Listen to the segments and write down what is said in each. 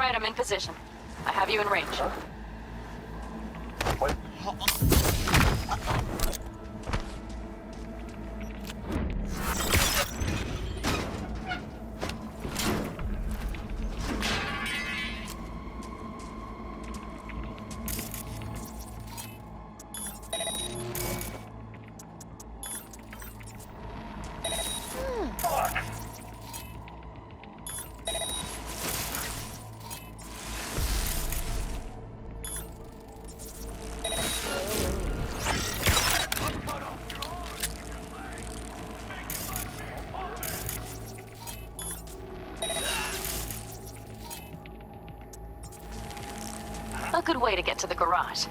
right, I'm in position. I have you in range. What? A good way to get to the garage.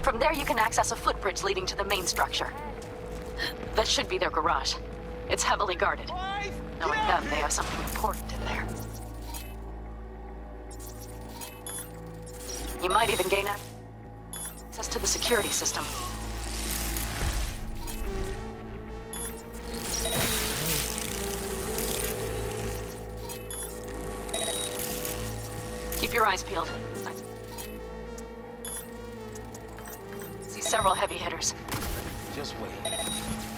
From there you can access a footbridge leading to the main structure. That should be their garage. It's heavily guarded. Knowing them, they have something important in there. You might even gain access to the security system. Keep your eyes peeled. See several heavy hitters. Just wait.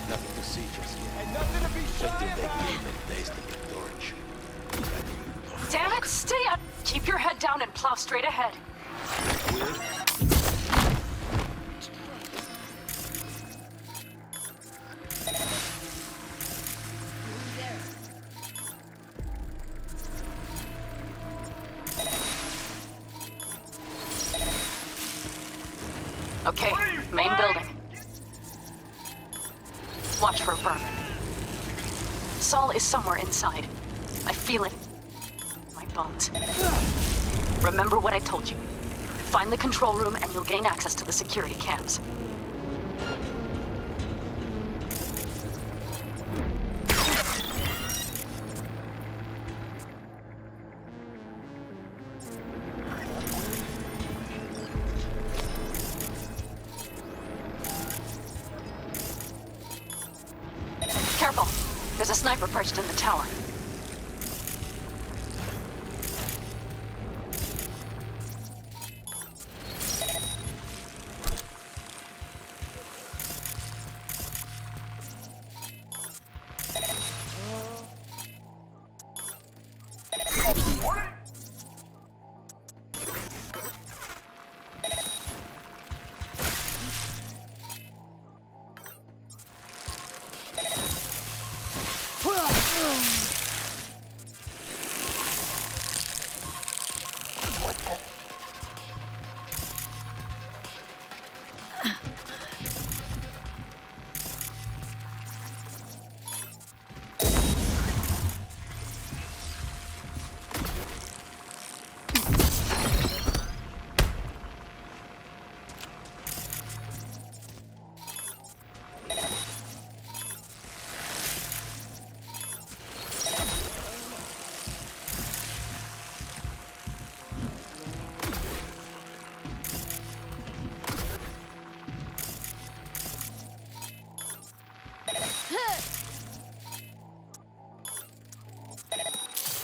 Nothing to see just yet. And nothing to be Just shy till they about. gave and taste the torch. Damn it, stay up! Keep your head down and plow straight ahead. Okay, main building. Watch for a burn. Saul is somewhere inside. I feel it in my bones. Remember what I told you. Find the control room and you'll gain access to the security cams. Careful. There's a sniper perched in the tower.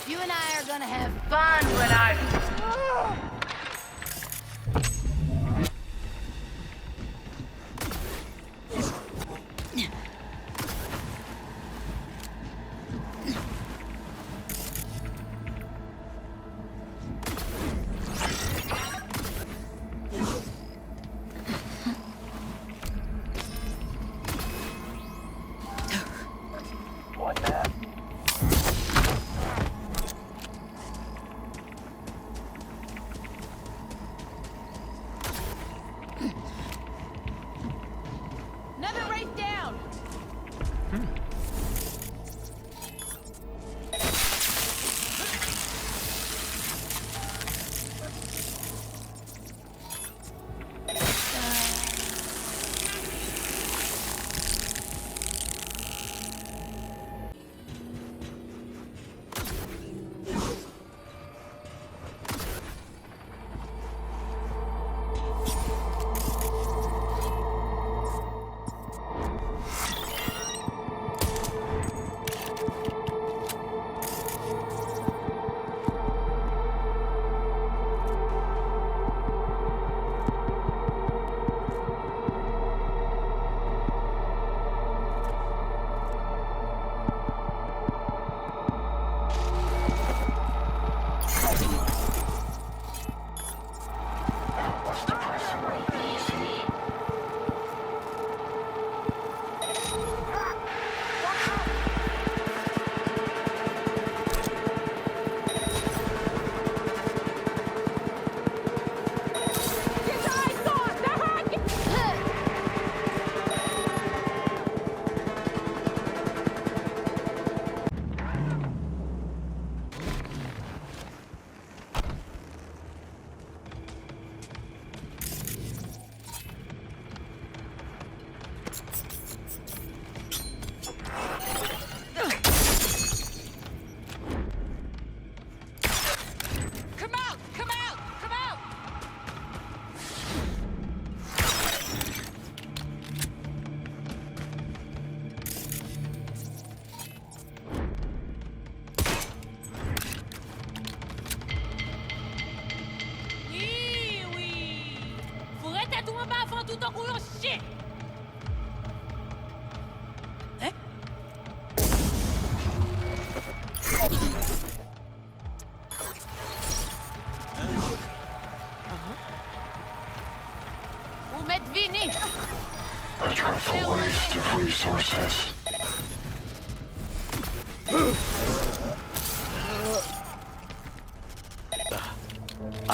You and I are gonna have fun when I... What the?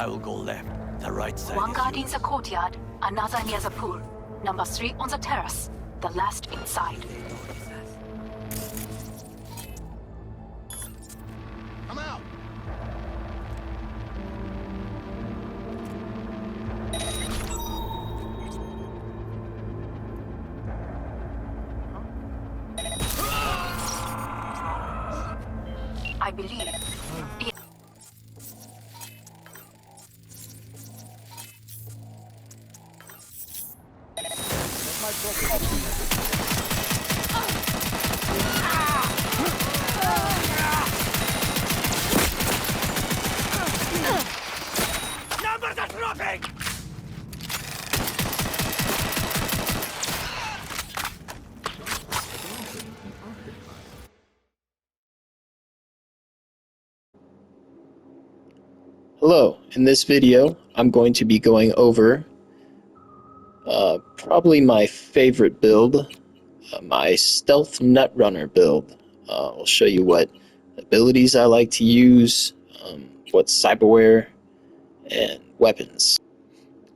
I will go left. The right side One is guard in yours. the courtyard, another near the pool. Number 3 on the terrace, the last inside. Come out! I believe. Numbers are dropping! Hello, in this video I'm going to be going over probably my favorite build, my Stealth Netrunner build. I'll show you what abilities I like to use, what cyberware, and weapons.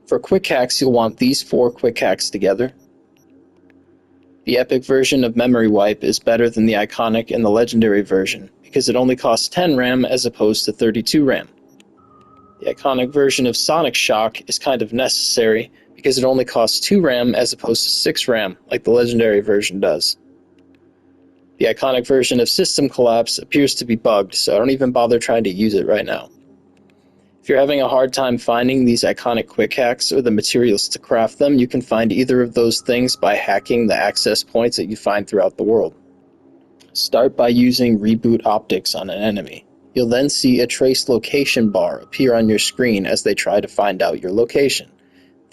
For quick hacks, you'll want these 4 quick hacks together. The epic version of Memory Wipe is better than the iconic and the legendary version because it only costs 10 RAM as opposed to 32 RAM. The iconic version of Sonic Shock is kind of necessary because it only costs 2 RAM as opposed to 6 RAM like the legendary version does. The iconic version of System Collapse appears to be bugged, so I don't even bother trying to use it right now. If you're having a hard time finding these iconic quick hacks or the materials to craft them, you can find either of those things by hacking the access points that you find throughout the world. Start by using Reboot Optics on an enemy. You'll then see a trace location bar appear on your screen as they try to find out your location.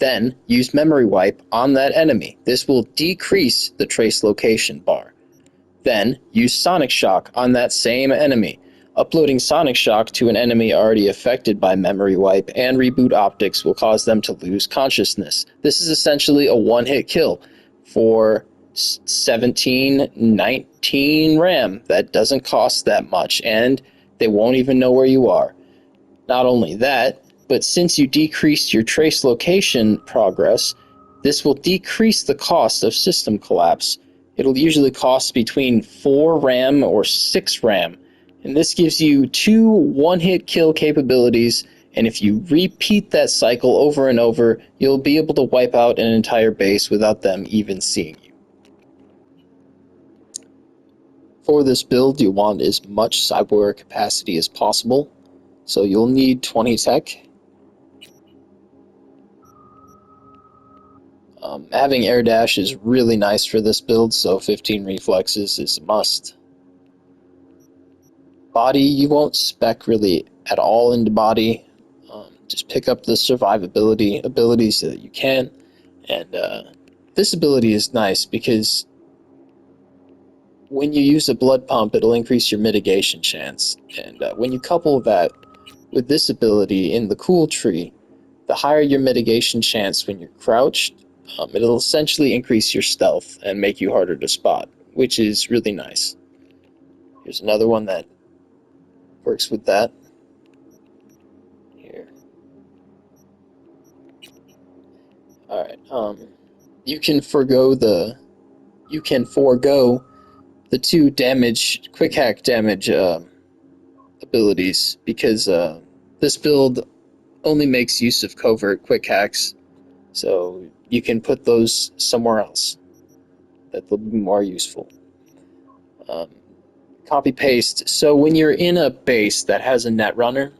Then, use Memory Wipe on that enemy. This will decrease the trace location bar. Then, use Sonic Shock on that same enemy. Uploading Sonic Shock to an enemy already affected by Memory Wipe and Reboot Optics will cause them to lose consciousness. This is essentially a one-hit kill for 17, 19 RAM. That doesn't cost that much, and they won't even know where you are. Not only that, but since you decreased your trace location progress, this will decrease the cost of System Collapse. It'll usually cost between 4 RAM or 6 RAM, and this gives you 2 one-hit kill capabilities, and if you repeat that cycle over and over, you'll be able to wipe out an entire base without them even seeing you. For this build, you want as much cyberware capacity as possible, so you'll need 20 tech. Having air dash is really nice for this build, so 15 reflexes is a must. Body, you won't spec really at all into body. Just pick up the survivability abilities that you can, and this ability is nice because when you use a blood pump, it'll increase your mitigation chance, and when you couple that with this ability in the cool tree, the higher your mitigation chance when you're crouched, it'll essentially increase your stealth and make you harder to spot, which is really nice. Here's another one that works with that. Here. Alright, you can forego the 2 damage, quick hack damage abilities because this build only makes use of covert quick hacks, so you can put those somewhere else that will be more useful. Copy paste. So when you're in a base that has a Netrunner,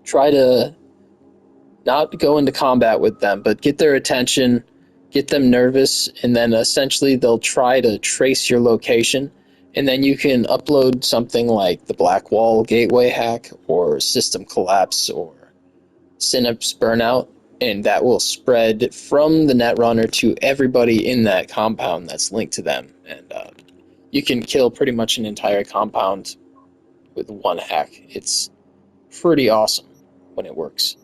try to not go into combat with them, but get their attention, get them nervous, and then essentially they'll try to trace your location, and then you can upload something like the Black Wall Gateway hack or System Collapse or Synapse Burnout, and that will spread from the Netrunner to everybody in that compound that's linked to them, and you can kill pretty much an entire compound with one hack. It's pretty awesome when it works.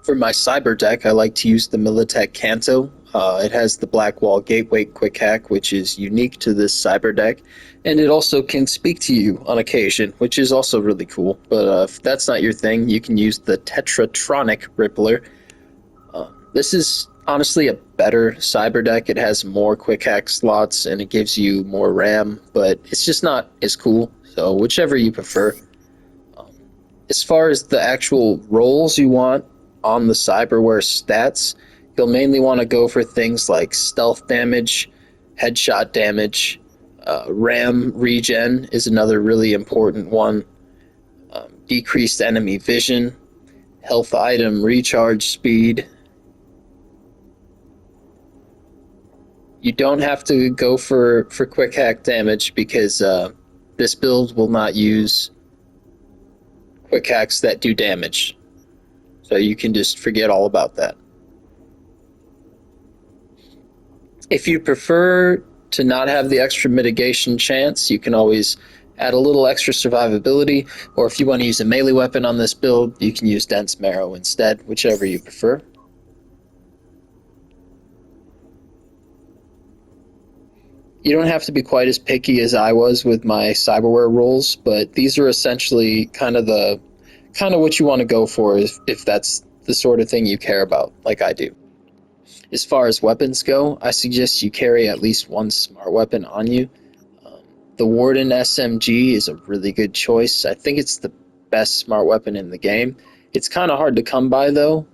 For my Cyberdeck, I like to use the Militech Canto. It has the Blackwall Gateway Quick Hack, which is unique to this Cyberdeck, and it also can speak to you on occasion, which is also really cool. But if that's not your thing, you can use the Tetratronic Rippler. This is honestly a better Cyberdeck. It has more Quick Hack slots, and it gives you more RAM, but it's just not as cool, so whichever you prefer. As far as the actual roles you want on the cyberware stats, you'll mainly want to go for things like stealth damage, headshot damage, RAM regen is another really important one, decreased enemy vision, health item recharge speed. You don't have to go for quick hack damage because this build will not use quick hacks that do damage. So you can just forget all about that. If you prefer to not have the extra mitigation chance, you can always add a little extra survivability, or if you want to use a melee weapon on this build, you can use Dense Marrow instead, whichever you prefer. You don't have to be quite as picky as I was with my cyberware roles, but these are essentially kind of what you want to go for if that's the sort of thing you care about, like I do. As far as weapons go, I suggest you carry at least one smart weapon on you. The Warden SMG is a really good choice. I think it's the best smart weapon in the game. It's kind of hard to come by though.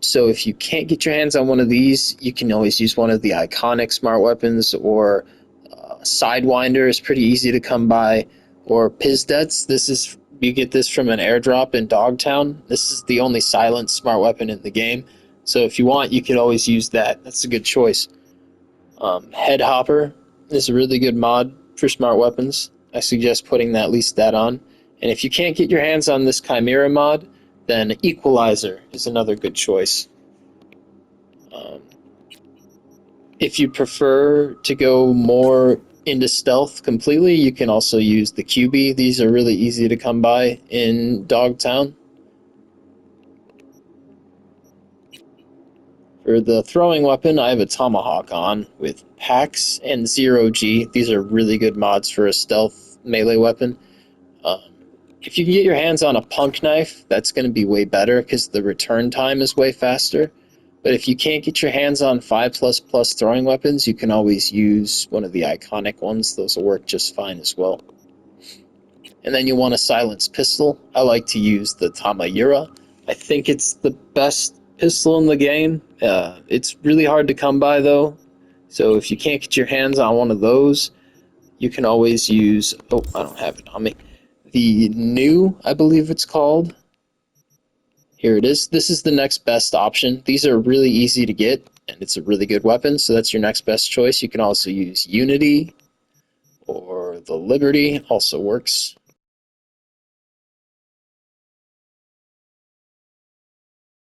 So if you can't get your hands on one of these, you can always use one of the iconic smart weapons, or Sidewinder is pretty easy to come by, or Pizdets. You get this from an airdrop in Dogtown. This is the only silent smart weapon in the game. So if you want, you could always use that. That's a good choice. Headhopper is a really good mod for smart weapons. I suggest putting at least that on. And if you can't get your hands on this Chimera mod, then Equalizer is another good choice. If you prefer to go more into stealth completely, you can also use the QB. These are really easy to come by in Dogtown. For the throwing weapon, I have a Tomahawk on with Pax and 0G. These are really good mods for a stealth melee weapon. If you can get your hands on a punk knife, that's going to be way better because the return time is way faster. But if you can't get your hands on 5++ throwing weapons, you can always use one of the iconic ones. Those will work just fine as well. And then you want a silenced pistol. I like to use the Tamayura. I think it's the best pistol in the game. It's really hard to come by though. So if you can't get your hands on one of those, you can always use... Oh, I don't have it on me. The new, I believe it's called. Here it is. This is the next best option. These are really easy to get, and it's a really good weapon, so that's your next best choice. You can also use Unity, or the Liberty, also works.